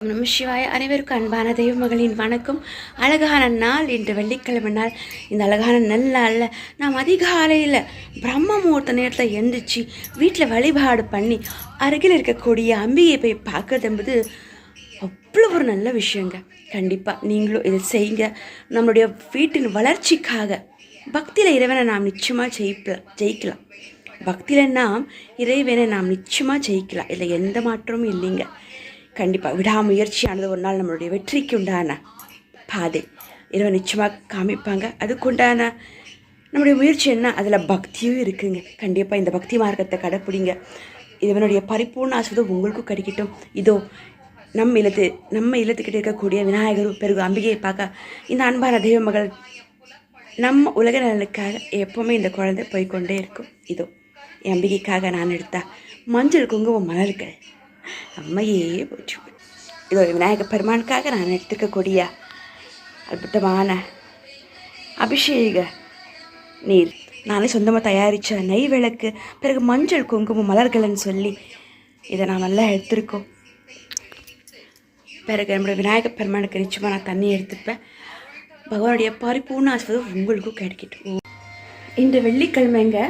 நம சிவாய. அனைவருக்கும் அன்பான தெய்வ மகளின் வணக்கம். அழகான நாள் இன்று வெள்ளிக்கிழமை நாள். இந்த அழகான நல்ல நாளில் நாம் அதிகாலையில் பிரம்ம முகூர்த்த நேரத்தில் எழுந்திரிச்சு வீட்டில் வழிபாடு பண்ணி அருகில் இருக்கக்கூடிய அம்பிகையை போய் பார்க்கறது என்பது அவ்வளோ ஒரு நல்ல விஷயங்க. கண்டிப்பாக நீங்களும் இதை செய்யுங்க. நம்மளுடைய வீட்டின் வளர்ச்சிக்காக பக்தியில் இறைவனை நாம் நிச்சயமாக ஜெயிக்கலாம். பக்தியில் நாம் இறைவனை நாம் நிச்சயமாக ஜெயிக்கலாம். இதில் எந்த மாற்றமும் இல்லைங்க. கண்டிப்பாக விடாமுயற்சியானது ஒரு நாள் நம்மளுடைய வெற்றிக்கு உண்டான பாதை இறைவன் நிச்சயமாக காமிப்பாங்க. அதுக்குண்டான நம்முடைய முயற்சி என்ன, அதில் பக்தியும் இருக்குங்க. கண்டிப்பாக இந்த பக்தி மார்க்கத்தை கடைப்பிடிங்க. இறைவனுடைய பரிபூர்ண ஆசீர்வாதம் உங்களுக்கும் கிடைக்கட்டும். இதோ நம்ம இல்லத்துக்கிட்ட இருக்கக்கூடிய விநாயகரும் பிறகு அம்பிகையை பார்க்க இந்த அன்பான தெய்வ மகள் நம்ம உலக நலனுக்காக எப்போவுமே இந்த குழந்தை போய்கொண்டே இருக்கும். இதோ என் அம்பிகைக்காக நான் எடுத்தா மஞ்சள் குங்குமம் மலர்கள் அம்மையே போச்சு. இதோ விநாயகர் பெருமானுக்காக நான் எடுத்துக்கக்கூடிய அற்புதமான அபிஷேக நீர் நானே சொந்தமாக தயாரித்த நெய் விளக்கு, பிறகு மஞ்சள் குங்குமம் மலர்கள்னு சொல்லி இதை நான் நல்லா எடுத்துருக்கோம். பிறகு நம்மளுடைய விநாயகர் பெருமானுக்கு நிச்சயமாக நான் தண்ணி எடுத்துப்பேன். பகவானுடைய பரிபூர்ண ஆசீர்வாதம் உங்களுக்கும் கிடைக்கட்டும். இன்று வெள்ளிக்கிழமைங்க,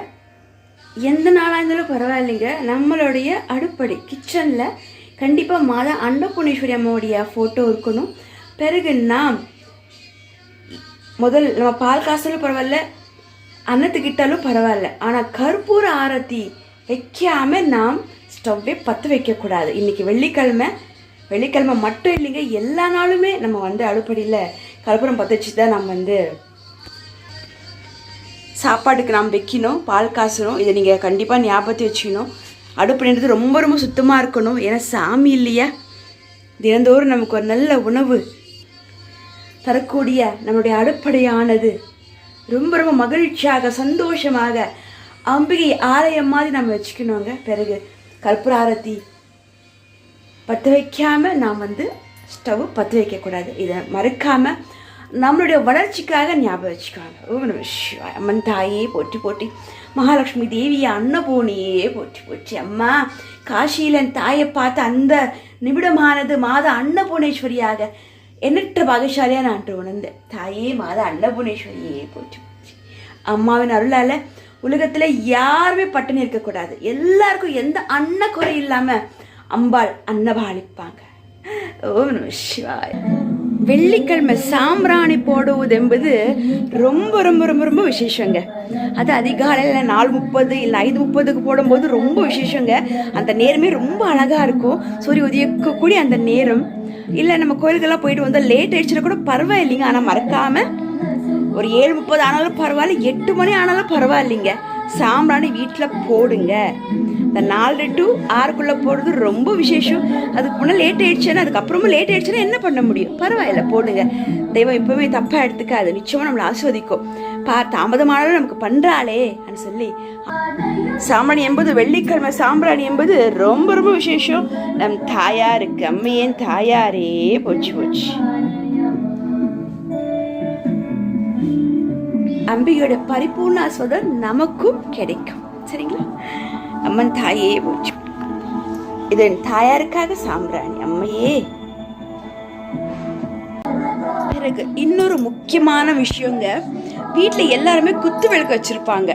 எந்த நாளாக இருந்தாலும் பரவாயில்லைங்க, நம்மளுடைய அடுப்படை கிச்சனில் கண்டிப்பாக மாதா அன்னபூர்ணேஸ்வரி அம்மாவுடைய ஃபோட்டோ இருக்கணும். பிறகு நாம் நம்ம பால் காசாலும் பரவாயில்ல, அன்னத்துக்கிட்டாலும் பரவாயில்ல, ஆனால் கற்பூர ஆரத்தி வைக்காமல் நாம் ஸ்டவ்வே பற்ற வைக்கக்கூடாது. இன்றைக்கி வெள்ளிக்கிழமை மட்டும் இல்லைங்க, எல்லா நாளுமே நம்ம அடுப்படியில் கற்பூரம் பற்ற வச்சு தான் நம்ம சாப்பாட்டுக்கு நாம் வைக்கணும், பால் காசணும். இதை நீங்கள் கண்டிப்பாக ஞாபகத்தை வச்சுக்கணும். அடுப்புன்றது ரொம்ப ரொம்ப சுத்தமாக இருக்கணும். ஏன்னா சாமி இல்லையா, தினந்தோறும் நமக்கு ஒரு நல்ல உணவு தரக்கூடிய நம்மளுடைய அடுப்படையானது ரொம்ப ரொம்ப மகிழ்ச்சியாக சந்தோஷமாக அம்பிகை ஆலயம் மாதிரி நம்ம வச்சுக்கணுங்க. பிறகு கற்பூர ஆரத்தி பற்ற வைக்காமல் நாம் ஸ்டவ் பற்ற வைக்கக்கூடாது. இதை மறக்காமல் நம்மளுடைய வளர்ச்சிக்காக ஞாபகம் வச்சுக்காங்க. ஓம் நம சிவாய. அம்மன் தாயே போற்றி போற்றி, மகாலட்சுமி தேவியை அன்னபூர்ணியே போற்றி போற்றி. அம்மா காசியில் என் தாயை பார்த்து அந்த நிமிடமானது மாதா அன்னபூர்ணேஸ்வரியாக எண்ணற்ற பாகசாலியாக நான் உணர்ந்தேன். தாயே மாதா அன்னபூர்ணேஸ்வரியே போற்றி போற்றி. அம்மாவின் அருளால் உலகத்தில் யாருமே பட்டினி இருக்கக்கூடாது. எல்லாருக்கும் எந்த அன்ன குறை இல்லாமல் அம்பாள் அன்னபாளிப்பாங்க. ஓம் நம சிவாய. வெள்ளிக்கிழமை சாம்பிராணி போடுவது என்பது ரொம்ப ரொம்ப ரொம்ப ரொம்ப விசேஷங்க. அது அதிகாலையில் 4:30 இல்லை 5:30 போடும்போது ரொம்ப விசேஷங்க. அந்த நேரமே ரொம்ப அழகாக இருக்கும். சூரிய உதயக்கூடிய அந்த நேரம். இல்லை நம்ம கோயிலுக்கெல்லாம் போயிட்டு வந்தால் லேட் ஆயிடுச்சுன்னா கூட பரவாயில்லைங்க. ஆனால் மறக்காமல் ஒரு 7:30 ஆனாலும் பரவாயில்ல, 8 மணி ஆனாலும் பரவாயில்லைங்க, சாம்பிராணி வீட்டில் போடுங்க. இந்த 4 to 6 போடுறது ரொம்ப விசேஷம். அதுக்கு முன்னாடி லேட் ஆயிடுச்சுன்னா, அதுக்கப்புறமா லேட் ஆயிடுச்சுன்னா என்ன பண்ண முடியும்? பரவாயில்ல, போடுங்க. தெய்வம் எப்பவுமே தப்பாக எடுத்துக்காது, நிச்சயமாக நம்மளை ஆஸ்வதிக்கும். தாமதமானாலும் நமக்கு பண்ணுறாளே அப்படின்னு சொல்லி சாம்பிராணி என்பது, வெள்ளிக்கிழமை சாம்பிராணி என்பது ரொம்ப ரொம்ப விசேஷம். நம் தாயாருக்கு, அம்மையன் தாயாரே போச்சு போச்சு. அம்பிகையோட பரிபூர்ண ஆசீர்வாதம் நமக்கும் கிடைக்கும். சரிங்களா? அம்மன் தாயே போச்சு. இது தாயாருக்காக சாம்பிராணி அம்மையே. பிறகு இன்னொரு முக்கியமான விஷயங்க, வீட்டில் எல்லாருமே குத்து விளக்கு வச்சிருப்பாங்க,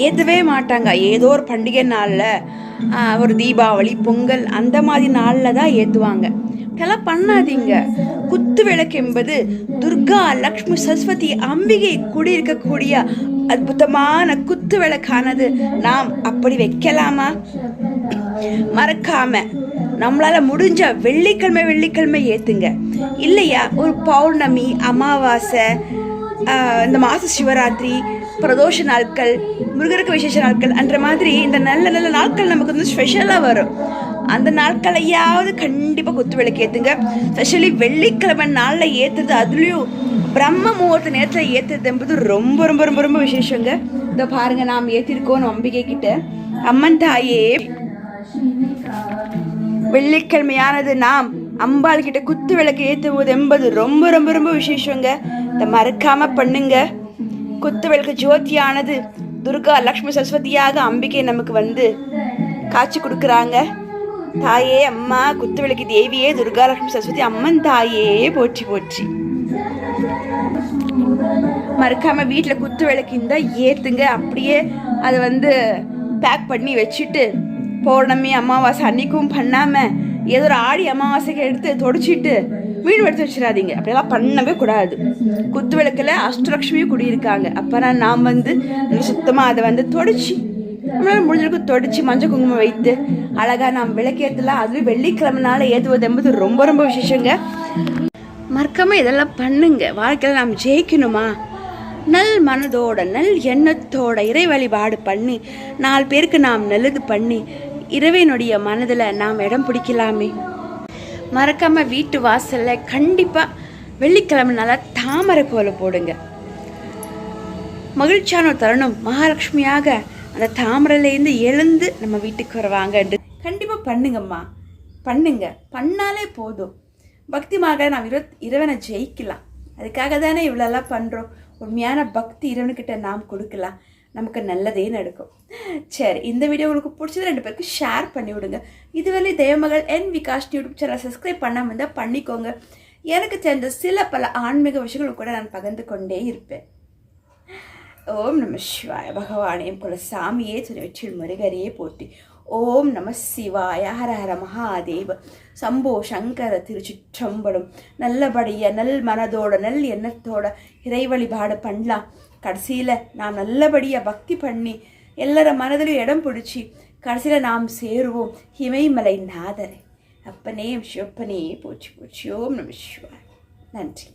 ஏற்றவே மாட்டாங்க. ஏதோ ஒரு பண்டிகை நாளில், ஒரு தீபாவளி பொங்கல் அந்த மாதிரி நாளில் தான் ஏற்றுவாங்க. இதெல்லாம் பண்ணாதீங்க. குத்து விளக்கு என்பது துர்கா, லக்ஷ்மி, சரஸ்வதி, அம்பிகை குடியிருக்கக்கூடிய அற்புதமான குத்து விளக்கானது. நாம் அப்படி வைக்கலாமா? மறக்காம நம்மளால முடிஞ்ச வெள்ளிக்கிழமை ஏத்துங்க. இல்லையா, ஒரு பௌர்ணமி, அமாவாசை, இந்த மாச சிவராத்திரி, பிரதோஷ நாட்கள், முருகருக்கு விசேஷ நாட்கள் என்ற மாதிரி இந்த நல்ல நல்ல நாட்கள் நமக்கு ஸ்பெஷலாக வரும். அந்த நாட்களையாவது கண்டிப்பாக குத்து விளக்கு ஏற்றுங்க. ஸ்பெஷலி வெள்ளிக்கிழமை நாளில் ஏற்றுறது, அதுலேயும் பிரம்ம முகூர்த்த நேரத்தில் ஏற்றுறது என்பது ரொம்ப ரொம்ப ரொம்ப ரொம்ப விசேஷங்க. இதை பாருங்கள், நாம் ஏற்றிருக்கோம் அம்பிகை கிட்ட. அம்மன் தாயே, வெள்ளிக்கிழமையானது நாம் அம்பாள் கிட்ட குத்து விளக்கு ஏற்றுவது என்பது ரொம்ப ரொம்ப ரொம்ப விசேஷங்க. இதை மறக்காமல் பண்ணுங்க. குத்து விளக்கு ஜோதியானது துர்கா, லக்ஷ்மி, சரஸ்வதியாக அம்பிகை நமக்கு காட்சி கொடுக்குறாங்க. தாயே அம்மா குத்துவிளக்கு தேவியே துர்காலட்சுமி சரஸ்வதி அம்மன் தாயே போற்றி போற்றி. மறக்காம வீட்டில் குத்து விளக்கு இருந்தால் ஏற்றுங்க. அப்படியே அதை பேக் பண்ணி வச்சுட்டு பௌர்ணமி அமாவாசை அன்னைக்கும் பண்ணாமல் ஏதோ ஒரு ஆடி அமாவாசைக்கு எடுத்து தொடச்சிட்டு வீடு எடுத்து வச்சிடாதீங்க. அப்படியெல்லாம் பண்ணவே கூடாது. குத்து விளக்கில் அஷ்டலட்சுமியும் குடியிருக்காங்க. அப்போனா நாம் சுத்தமாக அதை தொடச்சி நம்மளால் முடிஞ்சளவுக்கு தொடச்சி மஞ்சள் குங்குமம் வைத்து அழகாக நாம் விளக்கேற்றலாம். அதுவும் வெள்ளிக்கிழமைனால ஏற்றுவது என்பது ரொம்ப ரொம்ப விசேஷங்க. மறக்காம இதெல்லாம் பண்ணுங்க. வாழ்க்கையில் நாம் ஜெயிக்கணுமா, நல் மனதோட நல் எண்ணத்தோட இறை வழிபாடு பண்ணி 4 பேருக்கு நாம் நல்லது பண்ணி இறைவனுடைய மனதில் நாம் இடம் பிடிக்கலாமே. மறக்காம வீட்டு வாசலில் கண்டிப்பாக வெள்ளிக்கிழமைனால தாமரை கோலம் போடுங்க. மகிழ்ச்சியான தருணம் மகாலட்சுமியாக அந்த தாமரையிலேருந்து எழுந்து நம்ம வீட்டுக்கு வருவாங்க. கண்டிப்பாக பண்ணுங்கம்மா, பண்ணுங்க. பண்ணாலே போதும். பக்தி மார்க்க நாம் இறைவனை ஜெயிக்கலாம். அதுக்காக தானே இவ்வளோலாம் பண்ணுறோம். உண்மையான பக்தி இறைவனுக்கிட்ட நாம் கொடுக்கலாம், நமக்கு நல்லதே நடக்கும். சரி, இந்த வீடியோ உங்களுக்கு பிடிச்சது 2 பேருக்கு ஷேர் பண்ணி விடுங்க. இதுவரை தெய்வமகள் என் விகாஷ் யூடியூப் சேனல் சப்ஸ்கிரைப் பண்ணாமல் இருந்தால் பண்ணிக்கோங்க. எனக்கு தெரிந்த பல ஆன்மீக விஷயங்களும் கூட நான் பகிர்ந்து கொண்டே இருப்பேன். ஓம் நம சிவாய. பகவானே குல சாமியே துணைவற்றில் முருகரையே போற்றி. ஓம் நம சிவாய. ஹர ஹர மகாதேவ சம்போ சங்கர. திருச்சிற்றம்பலம். நல்லபடியாக நல் மனதோட நல் எண்ணத்தோட இறை வழிபாடு பண்ணலாம். கடைசியில் நாம் நல்லபடியாக பக்தி பண்ணி எல்லார மனதிலும் இடம் பிடிச்சி கடைசியில் நாம் சேருவோம் இமயமலை நாதரை. அப்பனே சிவப்பனே போற்றி போற்றி. ஓம் நம சிவாய. நன்றி.